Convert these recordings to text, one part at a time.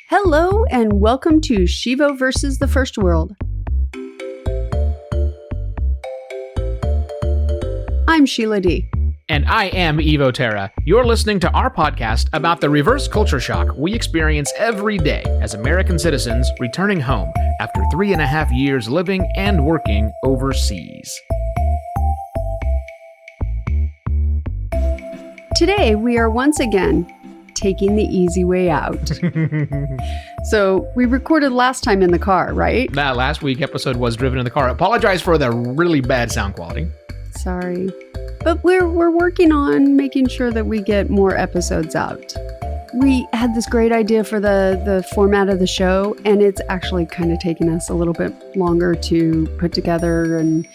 Hello and welcome to Shivo versus the First World. I'm Sheila D. And I am Evo Terra. You're listening to our podcast about the reverse culture shock we experience every day as American citizens returning home after 3.5 years living and working overseas. Today we are once again taking the easy way out. So we recorded last time in the car, right? That last week episode was driven in the car. Apologize for the really bad sound quality. Sorry. But we're working on making sure that we get more episodes out. We had this great idea for the format of the show, and it's actually kind of taken us a little bit longer to put together and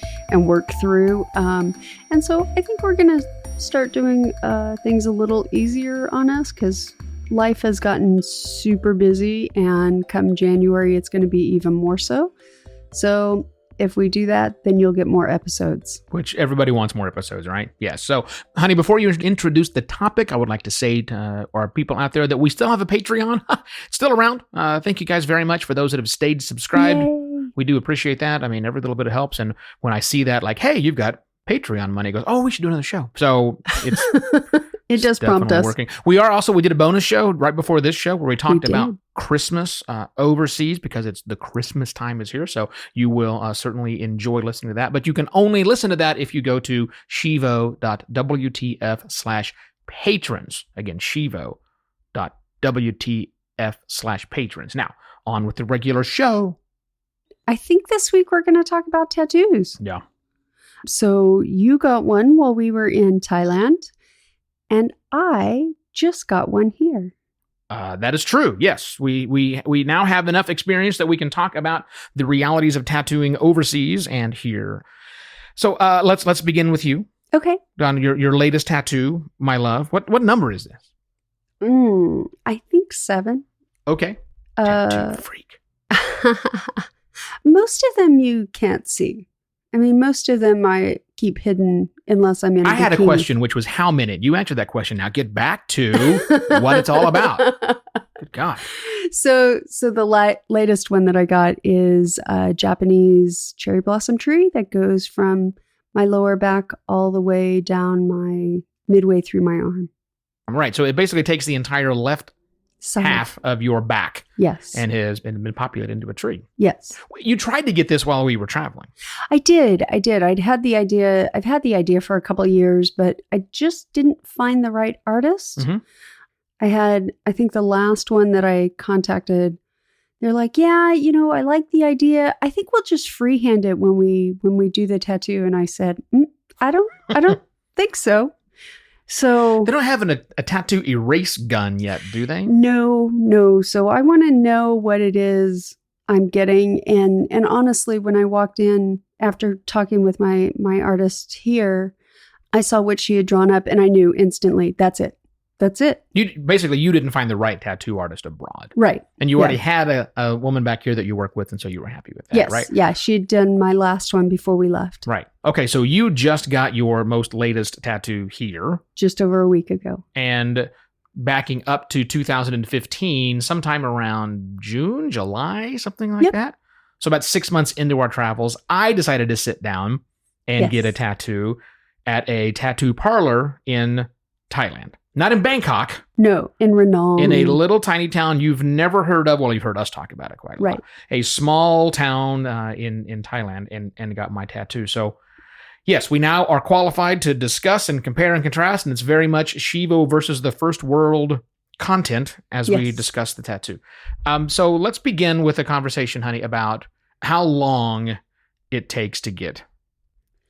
work through. And so I think we're going to start doing things a little easier on us because life has gotten super busy, and come January, it's going to be even more so. So if we do that, then you'll get more episodes. Which everybody wants more episodes, right? Yes. So, honey, before you introduce the topic, I would like to say to our people out there that we still have a Patreon. It's still around. Thank you guys very much for those that have stayed subscribed. Yay. We do appreciate that. I mean, every little bit helps. And when I see that, like, hey, you've got Patreon money, it goes, oh, we should do another show. So it's it does prompt us. Working. We did a bonus show right before this show where we talked about Christmas overseas because it's the Christmas time is here. So you will certainly enjoy listening to that. But you can only listen to that if you go to shivo.wtf/patrons. Again, shivo.wtf/patrons. Now, on with the regular show. I think this week we're going to talk about tattoos. Yeah. So you got one while we were in Thailand, and I just got one here. That is true. Yes, we now have enough experience that we can talk about the realities of tattooing overseas and here. So let's begin with you. Okay. On your latest tattoo, my love. What number is this? I think 7. Okay. Tattoo freak. Most of them you can't see. I mean, most of them I keep hidden unless I'm in a bikini. I had a question, which was how many? You answered that question. Now get back to what it's all about. Good God. So the latest one that I got is a Japanese cherry blossom tree that goes from my lower back all the way down midway through my arm. Right. So it basically takes the entire left half of your back. Yes. And has been populated into a tree. Yes. You tried to get this while we were traveling. I did. I've had the idea for a couple of years, but I just didn't find the right artist. Mm-hmm. I think the last one that I contacted, they're like, yeah, I like the idea. I think we'll just freehand it when we do the tattoo. And I said, I don't think so. So they don't have a tattoo erase gun yet, do they? No. So I want to know what it is I'm getting. And honestly, when I walked in after talking with my artist here, I saw what she had drawn up and I knew instantly, that's it. You didn't find the right tattoo artist abroad. Right. And you already had a woman back here that you work with, and so you were happy with that, yes, right? Yeah, she'd done my last one before we left. Right. Okay, so you just got your most latest tattoo here. Just over a week ago. And backing up to 2015, sometime around June, July, something like that. So about 6 months into our travels, I decided to sit down and get a tattoo at a tattoo parlor in Thailand. Not in Bangkok. No, in Ranong. In a little tiny town you've never heard of. Well, you've heard us talk about it quite a lot. A small town in Thailand and got my tattoo. So, yes, we now are qualified to discuss and compare and contrast, and it's very much Shivo versus the First World content as we discuss the tattoo. So let's begin with a conversation, honey, about how long it takes to get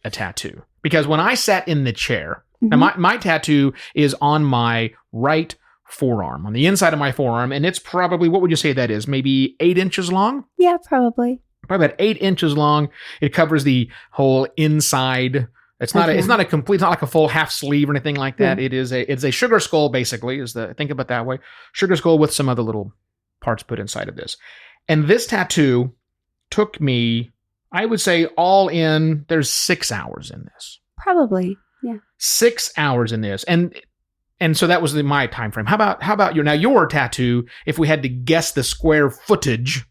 a tattoo. Because when I sat in the chair, now, my tattoo is on my right forearm, on the inside of my forearm, and it's probably, what would you say that is? Maybe 8 inches long? Yeah, probably. Probably about 8 inches long. It covers the whole inside. It's not it's not like a full half sleeve or anything like that. Yeah. It's a sugar skull, basically, think of it that way. Sugar skull with some other little parts put inside of this. And this tattoo took me, I would say, all in, there's 6 hours in this. Probably. Yeah. 6 hours in this. And And so that was my time frame. How about your tattoo? If we had to guess the square footage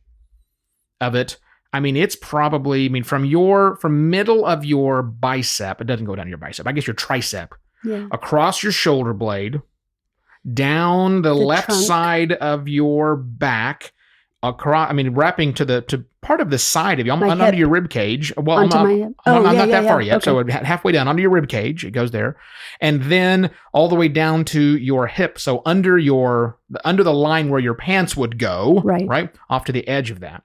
of it, I mean, it's probably, from middle of your bicep, it doesn't go down your bicep, I guess your tricep, across your shoulder blade, down the left trunk. side of your back, across, wrapping to part of the side of you, under your rib cage. Well, I'm not that far yet. Okay. So halfway down under your rib cage, it goes there. And then all the way down to your hip. So under the line where your pants would go, right off to the edge of that.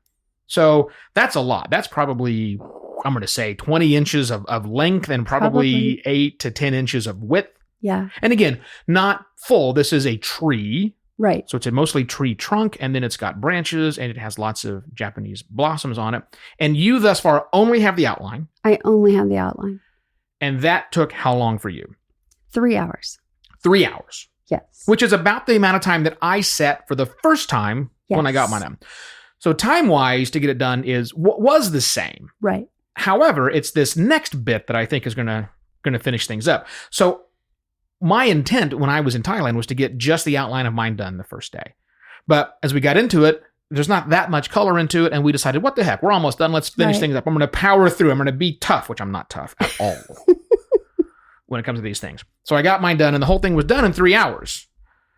So that's a lot. That's probably, I'm going to say 20 inches of length and probably 8 to 10 inches of width. Yeah. And again, not full. This is a tree. Right. So it's a mostly tree trunk, and then it's got branches, and it has lots of Japanese blossoms on it. And you thus far only have the outline. I only have the outline. And that took how long for you? 3 hours. 3 hours. Yes. Which is about the amount of time that I set for the first time when I got mine done. So time-wise, to get it done was the same. Right. However, it's this next bit that I think is going to finish things up. So my intent when I was in Thailand was to get just the outline of mine done the first day. But as we got into it, there's not that much color into it, and we decided, what the heck, we're almost done. Let's finish things up. I'm going to power through. I'm going to be tough, which I'm not tough at all when it comes to these things. So I got mine done, and the whole thing was done in 3 hours.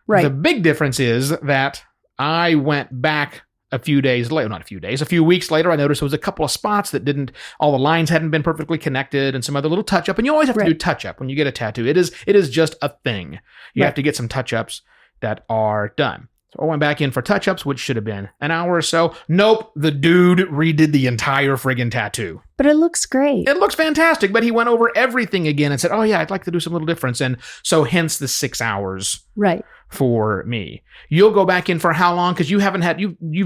Right. The big difference is that I went back a few weeks later. I noticed there was a couple of spots that all the lines hadn't been perfectly connected, and some other little touch up. And you always have to do touch up when you get a tattoo. It is just a thing. You have to get some touch ups that are done. So I went back in for touch ups, which should have been an hour or so. Nope. The dude redid the entire friggin' tattoo. But it looks great. It looks fantastic. But he went over everything again and said, oh yeah, I'd like to do some little difference. And so hence the 6 hours. Right. For me. You'll go back in for how long? Because you've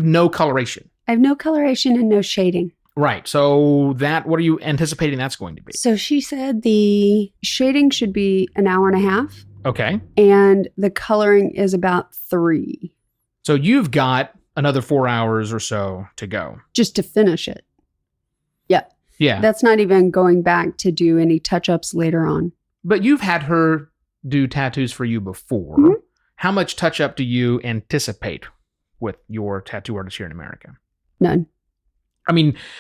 no coloration. I have no coloration and no shading. Right. So what are you anticipating that's going to be? So she said the shading should be an hour and a half. Okay. And the coloring is about 3. So you've got another 4 hours or so to go. Just to finish it. Yeah. Yeah. That's not even going back to do any touch-ups later on. But you've had her do tattoos for you before. Mm-hmm. How much touch-up do you anticipate with your tattoo artist here in America? None.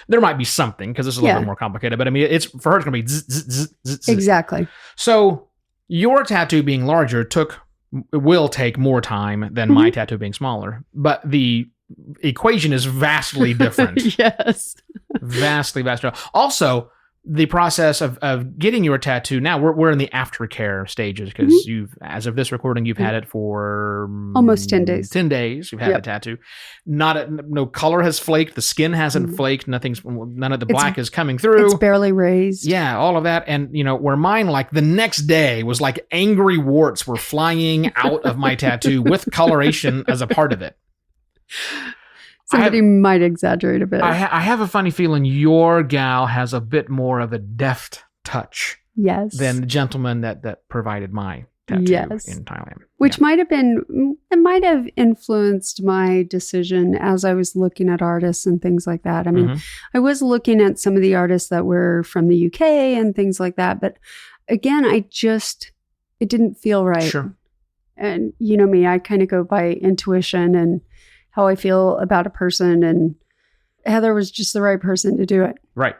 There might be something because this is a little bit more complicated, but it's for her it's going to be zzz, zzz, zzz, zzz. Exactly. So your tattoo being larger will take more time than my tattoo being smaller, but the equation is vastly different. Yes. Vastly. Also, the process of getting your tattoo, now we're in the aftercare stages because as of this recording, you've had it for almost 10 days. 10 days you've had the tattoo. No color has flaked. The skin hasn't flaked. None of the black is coming through. It's barely raised. Yeah, all of that. And where mine, like the next day was like angry warts were flying out of my tattoo with coloration as a part of it. Somebody might exaggerate a bit. I have a funny feeling your gal has a bit more of a deft touch than the gentleman that provided my tattoo in Thailand. Which might have influenced my decision as I was looking at artists and things like that. I was looking at some of the artists that were from the UK and things like that. But again, it didn't feel right. Sure. And you know me, I kind of go by intuition and how I feel about a person, and Heather was just the right person to do it. Right.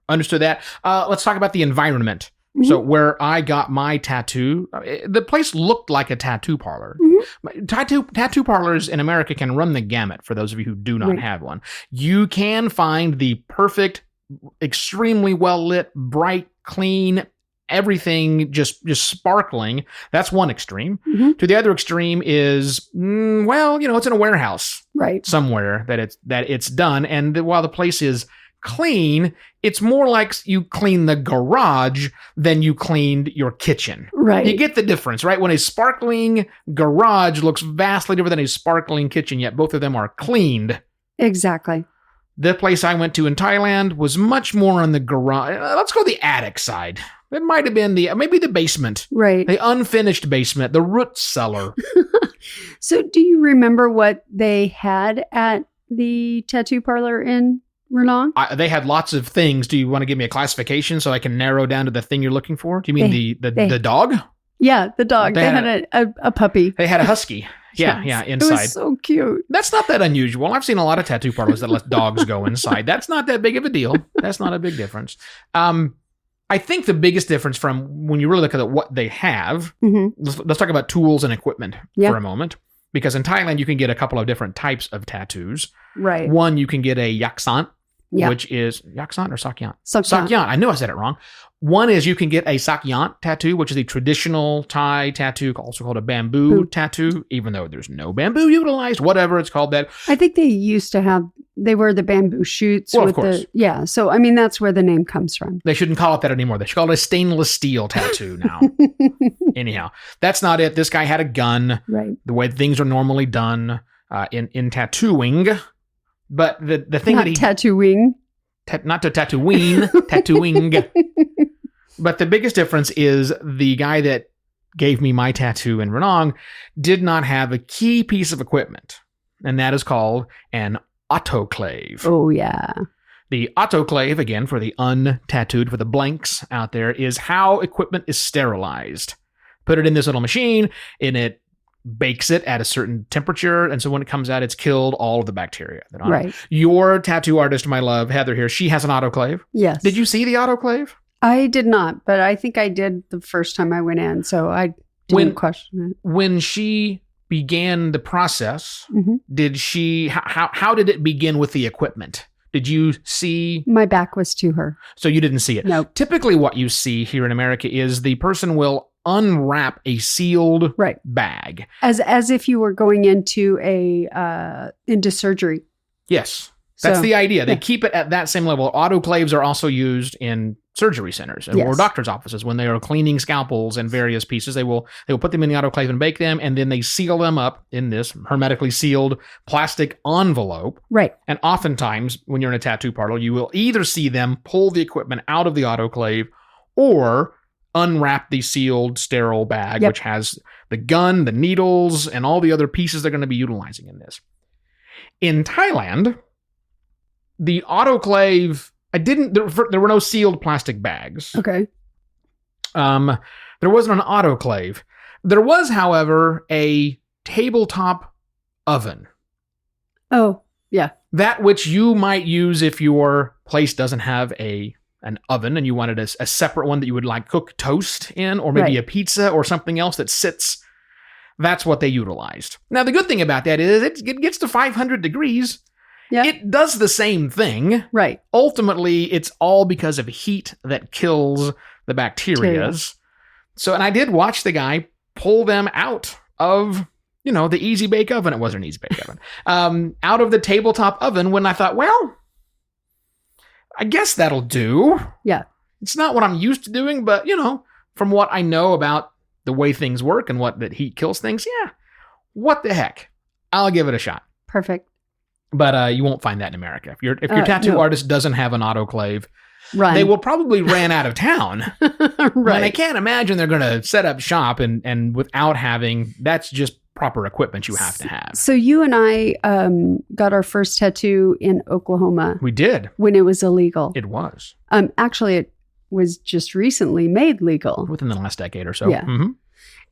Understood that. Let's talk about the environment. Mm-hmm. So where I got my tattoo, the place looked like a tattoo parlor. Mm-hmm. Tattoo parlors in America can run the gamut for those of you who do not have one. You can find the perfect, extremely well lit, bright, clean, everything just sparkling. That's one extreme. Mm-hmm. To the other extreme is, it's in a warehouse somewhere that it's done. And while the place is clean, it's more like you clean the garage than you cleaned your kitchen. Right. You get the difference, right? When a sparkling garage looks vastly different than a sparkling kitchen, yet both of them are cleaned. Exactly. The place I went to in Thailand was much more on the garage. Let's go the attic side. It might have been maybe the basement. Right. The unfinished basement, the root cellar. So do you remember what they had at the tattoo parlor in Renong? They had lots of things. Do you want to give me a classification so I can narrow down to the thing you're looking for? Do you mean the dog? Yeah, the dog. They had a puppy. They had a husky. Yeah, Yes. inside. It was so cute. That's not that unusual. I've seen a lot of tattoo parlors that let dogs go inside. That's not that big of a deal. That's not a big difference. I think the biggest difference from when you really look at what they have, let's talk about tools and equipment for a moment. Because in Thailand, you can get a couple of different types of tattoos. Right. One, you can get a yaksant, which is yaksant or sakyant? Sakyant. I knew I said it wrong. One is you can get a sakyant tattoo, which is a traditional Thai tattoo, also called a bamboo tattoo, even though there's no bamboo utilized, whatever it's called that. I think they used to have, they were the bamboo shoots. Well, of course. So, I mean, that's where the name comes from. They shouldn't call it that anymore. They should call it a stainless steel tattoo now. Anyhow, that's not it. This guy had a gun. Right. The way things are normally done in tattooing. But the thing not that he... tattooing. Not to tattooing, tattooing. But the biggest difference is the guy that gave me my tattoo in Ranong did not have a key piece of equipment, and that is called an autoclave. Oh, yeah. The autoclave, again, for the untattooed, for the blanks out there, is how equipment is sterilized. Put it in this little machine, and it bakes it at a certain temperature, and so when it comes out, it's killed all of the bacteria. Right. Your tattoo artist, my love, Heather here, she has an autoclave. Yes. Did you see the autoclave? I did not, but I think I did the first time I went in, so I didn't question it. When she began the process, did she, how did it begin with the equipment? Did you see? My back was to her. So you didn't see it? No. Typically what you see here in America is the person will unwrap a sealed bag. As if you were going into into surgery. Yes. That's the idea. They keep it at that same level. Autoclaves are also used in surgery centers or doctor's offices when they are cleaning scalpels and various pieces. They will put them in the autoclave and bake them, and then they seal them up in this hermetically sealed plastic envelope. Right. And oftentimes, when you're in a tattoo parlor, you will either see them pull the equipment out of the autoclave or unwrap the sealed sterile bag, which has the gun, the needles, and all the other pieces they're going to be utilizing in this. In Thailand, the autoclave, there were no sealed plastic bags. Okay. There wasn't an autoclave. There was, however, a tabletop oven. Oh, yeah. That which you might use if your place doesn't have an oven and you wanted a separate one that you would like cook toast in, or maybe a pizza or something else that sits. That's what they utilized. Now, the good thing about that is it gets to 500 degrees. Yeah. It does the same thing. Right. Ultimately, it's all because of heat that kills the bacteria. So, and I did watch the guy pull them out of, the Easy Bake Oven. It wasn't an Easy Bake Oven. Out of the tabletop oven when I thought, well, I guess that'll do. Yeah. It's not what I'm used to doing, but, from what I know about the way things work and that heat kills things, what the heck? I'll give it a shot. Perfect. But you won't find that in America. If your tattoo artist doesn't have an autoclave, they will probably ran out of town. Right. And I can't imagine they're going to set up shop and without having, that's just proper equipment you have to have. So you and I got our first tattoo in Oklahoma. We did. When it was illegal. It was. Actually, it was just recently made legal. Within the last decade or so. Yeah. Mm-hmm.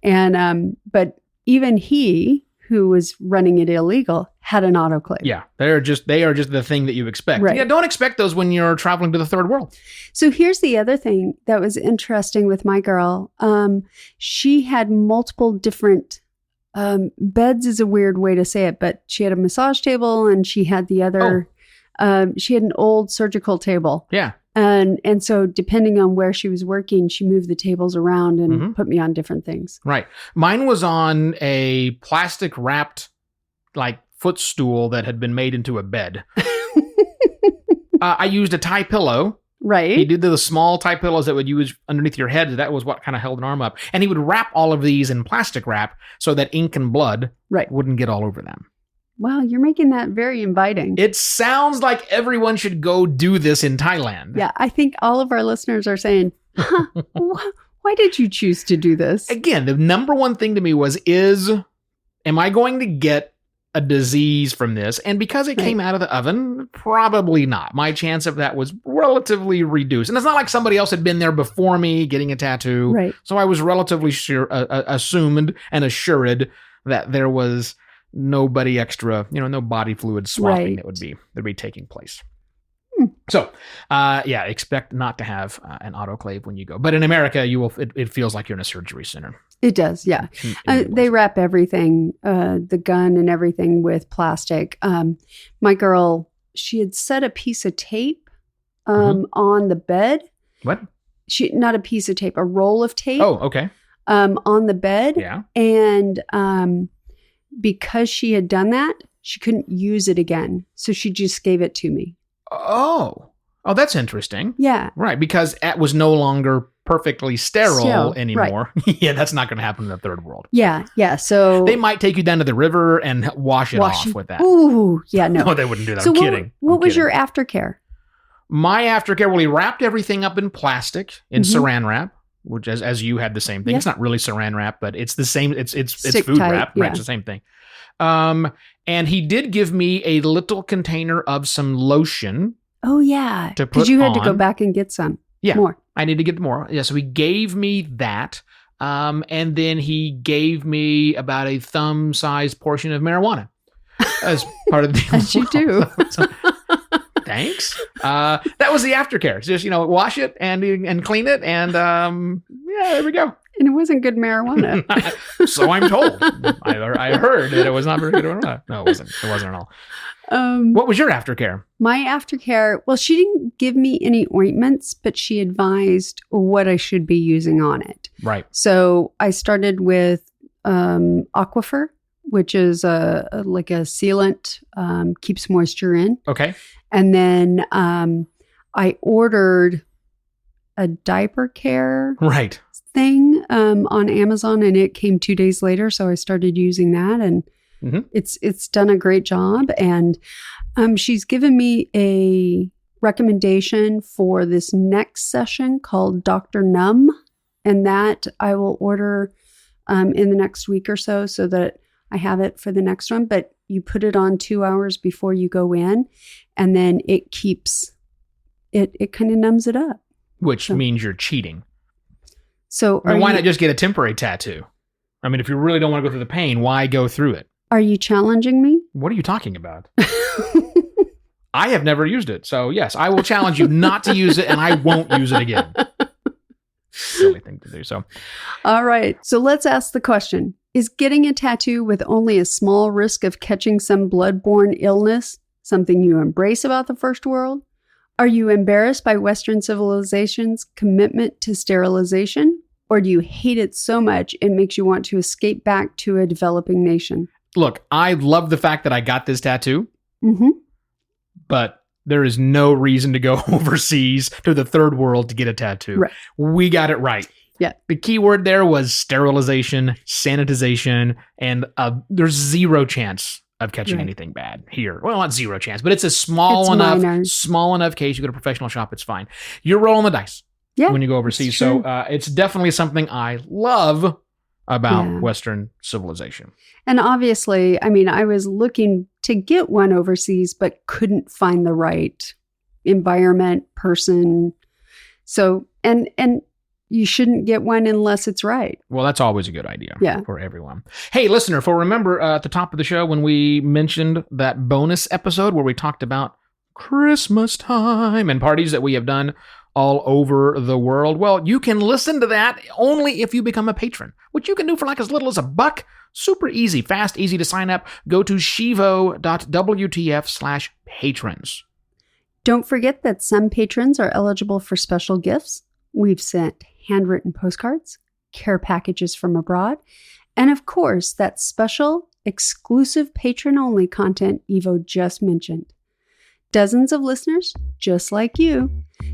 And, but even he, who was running it illegal, had an autoclave. Yeah, they are just the thing that you expect. Right. Yeah, don't expect those when you're traveling to the third world. So here's the other thing that was interesting with my girl. She had multiple different beds is a weird way to say it, but she had a massage table and she had the other. She had an old surgical table. Yeah. And so depending on where she was working, she moved the tables around and put me on different things. Right. Mine was on a plastic wrapped footstool that had been made into a bed. I used a Thai pillow. Right. He did the small Thai pillows that would use underneath your head. That was what kind of held an arm up. And he would wrap all of these in plastic wrap so that ink and blood wouldn't get all over them. Wow, you're making that very inviting. It sounds like everyone should go do this in Thailand. Yeah, I think all of our listeners are saying, why did you choose to do this? Again, the number one thing to me was, am I going to get a disease from this. And because it came out of the oven, probably not. My chance of that was relatively reduced. And it's not like somebody else had been there before me getting a tattoo. Right. So I was relatively assumed and assured that there was nobody extra, no body fluid swapping that would be taking place. So, expect not to have an autoclave when you go. But in America, it feels like you're in a surgery center. It does, yeah. They wrap everything, the gun and everything with plastic. My girl, she had set a piece of tape on the bed. What? Not a piece of tape, a roll of tape. Oh, okay. On the bed. Yeah. And because she had done that, she couldn't use it again. So she just gave it to me. Oh, that's interesting. Yeah. Right, because it was no longer perfectly sterile anymore. Right. Yeah, that's not going to happen in the third world. Yeah. So they might take you down to the river and wash it off with that. Ooh, yeah, no. No, they wouldn't do that. So I'm kidding. What was your aftercare? My aftercare, well, he wrapped everything up in plastic, in saran wrap, which as you had the same thing. Yep. It's not really saran wrap, but it's the same. It's food wrap, right? It's the same thing. And he did give me a little container of some lotion. Oh, yeah. Because you had to go back and get some. Yeah. More. I need to get more. Yeah. So he gave me that. And then he gave me about a thumb-sized portion of marijuana as part of the deal. As you do. So, thanks. That was the aftercare. Just, wash it and clean it. And there we go. And it wasn't good marijuana. So I'm told. I heard that it was not very good marijuana. No, it wasn't. It wasn't at all. What was your aftercare? My aftercare, well, she didn't give me any ointments, but she advised what I should be using on it. Right. So I started with Aquifer, which is like a sealant, keeps moisture in. Okay. And then I ordered a diaper care thing on Amazon, and it came 2 days later. So I started using that, and it's done a great job. And she's given me a recommendation for this next session called Dr. Numb, and that I will order in the next week or so that I have it for the next one. But you put it on 2 hours before you go in, and then it keeps it kind of numbs it up. Which means you're cheating. So why not just get a temporary tattoo? I mean, if you really don't want to go through the pain, why go through it? Are you challenging me? What are you talking about? I have never used it. So yes, I will challenge you not to use it, and I won't use it again. Silly thing to do. So, all right. So let's ask the question. Is getting a tattoo with only a small risk of catching some bloodborne illness something you embrace about the first world? Are you embarrassed by Western civilization's commitment to sterilization? Or do you hate it so much it makes you want to escape back to a developing nation? Look, I love the fact that I got this tattoo, but there is no reason to go overseas to the third world to get a tattoo. Right. We got it right. Yeah. The key word there was sterilization, sanitization, and there's zero chance of catching anything bad here. Well, not zero chance, but it's a small enough case. You go to a professional shop, it's fine. You're rolling the dice when you go overseas. So it's definitely something I love about Western civilization. And obviously, I mean, I was looking to get one overseas, but couldn't find the right environment, person. So, and you shouldn't get one unless it's right. Well, that's always a good idea for everyone. Hey, listener, remember at the top of the show when we mentioned that bonus episode where we talked about Christmas time and parties that we have done all over the world? Well, you can listen to that only if you become a patron, which you can do for like as little as $1. Super easy, fast, easy to sign up. Go to shivo.wtf/patrons. Don't forget that some patrons are eligible for special gifts. We've sent handwritten postcards, care packages from abroad, and of course, that special, exclusive patron-only content Evo just mentioned. Dozens of listeners, just like you,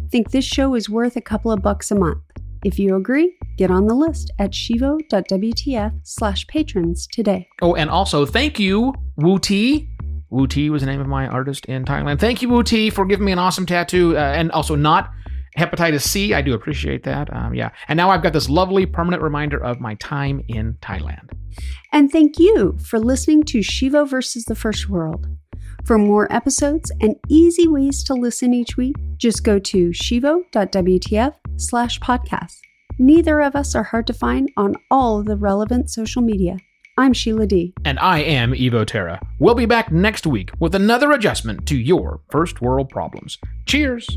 think this show is worth a couple of bucks a month. If you agree, get on the list at shivo.wtf/patrons today. Oh, and also thank you, Wu Ti. Wu Ti was the name of my artist in Thailand. Thank you, Wu Ti, for giving me an awesome tattoo, and also not Hepatitis C, I do appreciate that. Yeah. And now I've got this lovely permanent reminder of my time in Thailand. And thank you for listening to Shivo versus the First World. For more episodes and easy ways to listen each week, just go to shivo.wtf/podcast. Neither of us are hard to find on all of the relevant social media. I'm Sheila D. And I am Evo Terra. We'll be back next week with another adjustment to your first world problems. Cheers!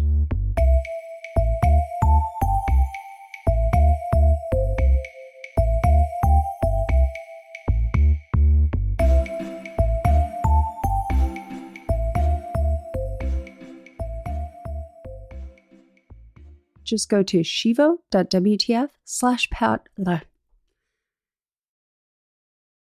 Just go to shivo.wtf/pod.